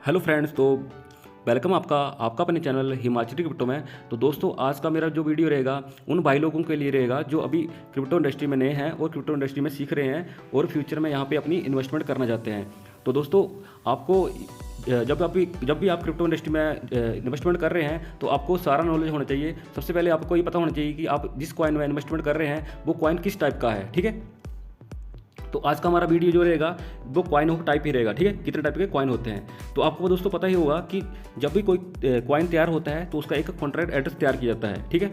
Hello friends, तो welcome आपका अपने चैनल हिमाचली क्रिप्टो में। तो दोस्तों, आज का मेरा जो वीडियो रहेगा उन भाई लोगों के लिए रहेगा जो अभी क्रिप्टो इंडस्ट्री में नए हैं और क्रिप्टो इंडस्ट्री में सीख रहे हैं और फ्यूचर में यहाँ पे अपनी इन्वेस्टमेंट करना चाहते हैं। तो दोस्तों, आपको जब भी आप क्रिप्टो इंडस्ट्री में इन्वेस्टमेंट कर रहे हैं तो आपको सारा नॉलेज होना चाहिए। सबसे पहले आपको ये पता होना चाहिए कि आप जिस कॉइन में इन्वेस्टमेंट कर रहे हैं वो कॉइन किस टाइप का है, ठीक है। तो आज का हमारा वीडियो जो रहेगा वो कॉइन ऑफ टाइप ही रहेगा, ठीक है। कितने टाइप के कॉइन होते हैं तो आपको दोस्तों पता ही होगा कि जब भी कोई कॉइन तैयार होता है तो उसका एक कॉन्ट्रैक्ट एड्रेस तैयार किया जाता है, ठीक है।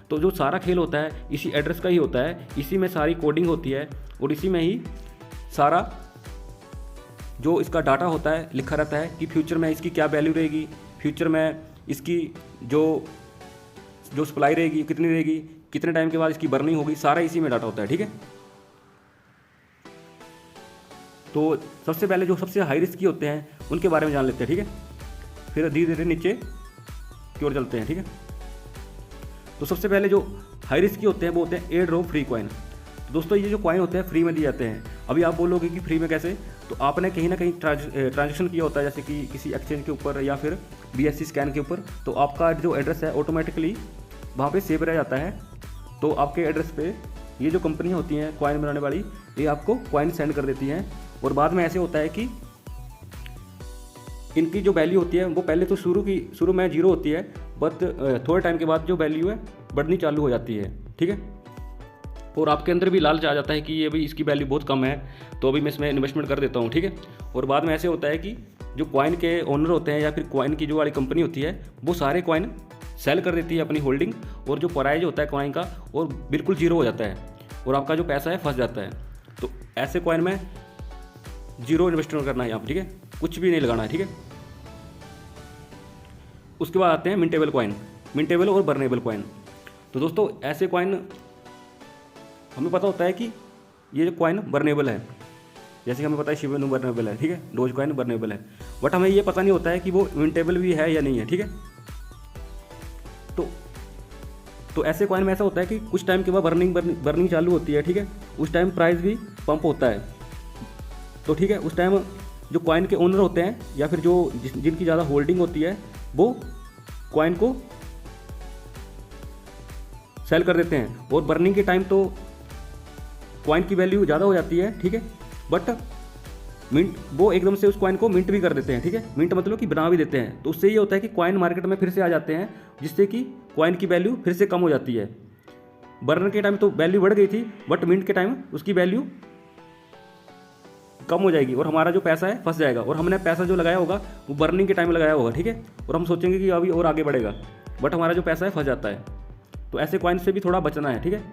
तो जो सारा खेल होता है इसी एड्रेस का ही होता है, इसी में सारी कोडिंग होती है और इसी में ही सारा जो इसका डाटा होता है लिखा रहता है कि फ्यूचर में इसकी क्या वैल्यू रहेगी, फ्यूचर में इसकी जो सप्लाई रहेगी कितनी रहेगी, कितने टाइम के बाद इसकी बर्निंग होगी, सारा इसी में डाटा होता है, ठीक है। तो सबसे पहले जो सबसे हाई रिस्क की होते हैं उनके बारे में जान लेते हैं, ठीक है। फिर धीरे धीरे नीचे की ओर चलते हैं, ठीक है। तो सबसे पहले जो हाई रिस्क की होते हैं वो होते हैं एयर ड्रॉप फ्री कॉइन। तो दोस्तों, ये जो कॉइन होते हैं फ्री में दिए जाते हैं। अभी आप बोलोगे कि फ्री में कैसे, तो आपने कहीं ना कहीं ट्रांजेक्शन किया होता है, जैसे कि किसी एक्सचेंज के ऊपर या फिर BSC स्कैन के ऊपर, तो आपका जो एड्रेस है ऑटोमेटिकली वहाँ पे सेव रह जाता है। तो आपके एड्रेस पे ये जो कंपनियाँ होती हैं कॉइन बनाने वाली, ये आपको कॉइन सेंड कर देती हैं। और बाद में ऐसे होता है कि इनकी जो वैल्यू होती है वो पहले तो शुरू में जीरो होती है, बट थोड़े टाइम के बाद जो वैल्यू है बढ़नी चालू हो जाती है, ठीक है। और आपके अंदर भी लालच आ जाता है कि ये भाई इसकी वैल्यू बहुत कम है तो अभी मैं इसमें इन्वेस्टमेंट कर देता हूँ, ठीक है। और बाद में ऐसे होता है कि जो कॉइन के ओनर होते हैं या फिर कॉइन की जो वाली कंपनी होती है वो सारे कॉइन सेल कर देती है अपनी होल्डिंग, और जो प्राइस होता है कॉइन का और बिल्कुल जीरो हो जाता है और आपका जो पैसा है फंस जाता है। तो ऐसे कॉइन में जीरो इन्वेस्टमेंट करना है यहाँ पर, ठीक है, कुछ भी नहीं लगाना है, ठीक है। उसके बाद आते हैं मिंटेबल कॉइन, मिंटेबल और बर्नेबल कॉइन। तो दोस्तों, ऐसे कॉइन हमें पता होता है कि ये जो कॉइन बर्नेबल है, जैसे कि हमें पता है शिबाइनु बर्नेबल है, ठीक है, डोज कॉइन बर्नेबल है, बट हमें ये पता नहीं होता है कि वो मिंटेबल भी है या नहीं है, ठीक है। तो ऐसे कॉइन में ऐसा होता है कि कुछ टाइम के बाद बर्निंग चालू होती है, ठीक है। उस टाइम प्राइस भी पंप होता है, तो ठीक है। उस टाइम जो कॉइन के ओनर होते हैं या फिर जो जिनकी ज़्यादा होल्डिंग होती है वो कॉइन को सेल कर देते हैं, और बर्निंग के टाइम तो कॉइन की वैल्यू ज़्यादा हो जाती है, ठीक है। बट मिंट वो एकदम से उस कॉइन को मिंट भी कर देते हैं, ठीक है। मिंट मतलब कि बना भी देते हैं। तो उससे ये होता है कि कॉइन मार्केट में फिर से आ जाते हैं, जिससे कि कॉइन की वैल्यू फिर से कम हो जाती है। बर्नर के टाइम तो वैल्यू बढ़ गई थी, बट मिंट के टाइम उसकी वैल्यू कम हो जाएगी और हमारा जो पैसा है फंस जाएगा, और हमने पैसा जो लगाया होगा वो बर्निंग के टाइम लगाया होगा, ठीक है। और हम सोचेंगे कि अभी और आगे बढ़ेगा, बट हमारा जो पैसा है फंस जाता है। तो ऐसे कॉइन से भी थोड़ा बचना है, ठीक है।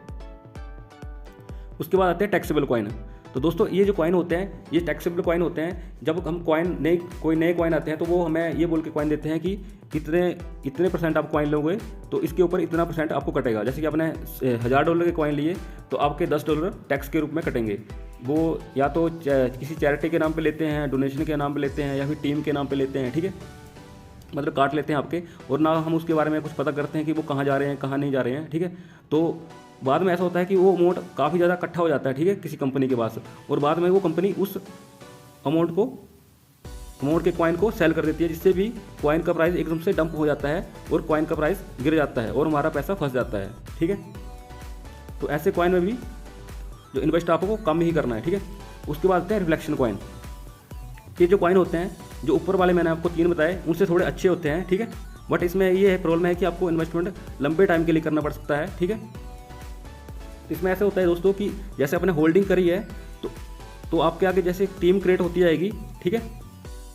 उसके बाद आते हैं टैक्सेबल कॉइन। तो दोस्तों, ये जो कॉइन होते हैं ये टैक्सेबल कॉइन होते हैं। जब हम कोई नए कॉइन आते हैं तो वो हमें ये बोल के कॉइन देते हैं कि इतने % आप कॉइन लोगे तो इसके ऊपर इतना % आपको कटेगा। जैसे कि आपने $1000 के कॉइन लिए तो आपके $10 टैक्स के रूप में कटेंगे। वो या तो किसी चैरिटी के नाम पे लेते हैं, डोनेशन के नाम पे लेते हैं, या फिर टीम के नाम पे लेते हैं, ठीक है। मतलब काट लेते हैं आपके, और ना हम उसके बारे में कुछ पता करते हैं कि वो कहाँ जा रहे हैं कहाँ नहीं जा रहे हैं, ठीक है। तो बाद में ऐसा होता है कि वो अमाउंट काफ़ी ज़्यादा इकट्ठा हो जाता है, ठीक है, किसी कंपनी के पास, और बाद में वो कंपनी उस अमाउंट के कॉइन को सेल कर देती है, जिससे भी कॉइन का प्राइस एकदम से डंप हो जाता है और कॉइन का प्राइस गिर जाता है और हमारा पैसा फंस जाता है, ठीक है। तो ऐसे कॉइन में भी जो इन्वेस्ट आपको कम ही करना है, ठीक है। उसके बाद आते हैं रिफ्लेक्शन कॉइन। ये जो कॉइन होते हैं जो ऊपर वाले मैंने आपको 3 बताए उनसे थोड़े अच्छे होते हैं, ठीक है। बट इसमें ये है प्रॉब्लम है कि आपको इन्वेस्टमेंट लंबे टाइम के लिए करना पड़ सकता है, ठीक है। इसमें ऐसे होता है दोस्तों कि जैसे आपने होल्डिंग करी है तो आपके आगे जैसे टीम क्रिएट होती जाएगी, ठीक है,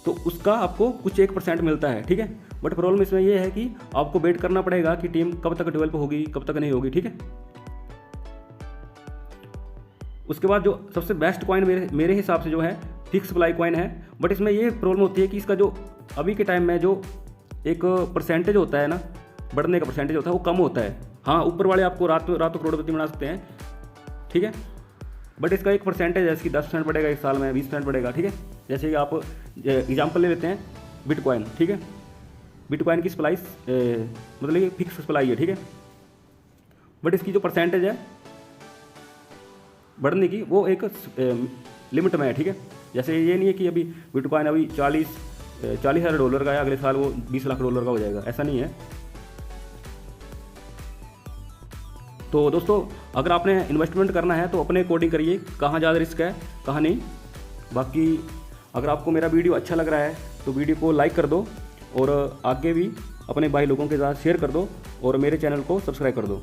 तो उसका आपको कुछ 1% मिलता है, ठीक है। बट प्रॉब्लम इसमें यह है कि आपको वेट करना पड़ेगा कि टीम कब तक डेवलप होगी कब तक नहीं होगी, ठीक है। उसके बाद जो सबसे बेस्ट कॉइन मेरे हिसाब से जो है फिक्स सप्लाई कॉइन है। बट इसमें ये प्रॉब्लम होती है कि इसका जो अभी के टाइम में जो एक % होता है ना, बढ़ने का % होता है वो कम होता है। हाँ, ऊपर वाले आपको रातों करोड़पति बना सकते हैं, ठीक है। बट इसका एक % है, जैसे कि 10% बढ़ेगा एक साल में, 20% बढ़ेगा, ठीक है। जैसे कि आप एग्जाम्पल ले लेते हैं बिटकॉइन, ठीक है। बिटकॉइन की सप्लाई मतलब ये फिक्स सप्लाई है, ठीक है। बट इसकी जो % है बढ़ने की वो एक लिमिट में है, ठीक है। जैसे ये नहीं है कि अभी बिटकॉइन अभी 40 $40,000 का है, अगले साल वो $20 लाख का हो जाएगा, ऐसा नहीं है। तो दोस्तों अगर आपने इन्वेस्टमेंट करना है तो अपने अकॉर्डिंग करिए, कहाँ ज़्यादा रिस्क है कहाँ नहीं। बाकी अगर आपको मेरा वीडियो अच्छा लग रहा है तो वीडियो को लाइक कर दो और आगे भी अपने भाई लोगों के साथ शेयर कर दो और मेरे चैनल को सब्सक्राइब कर दो।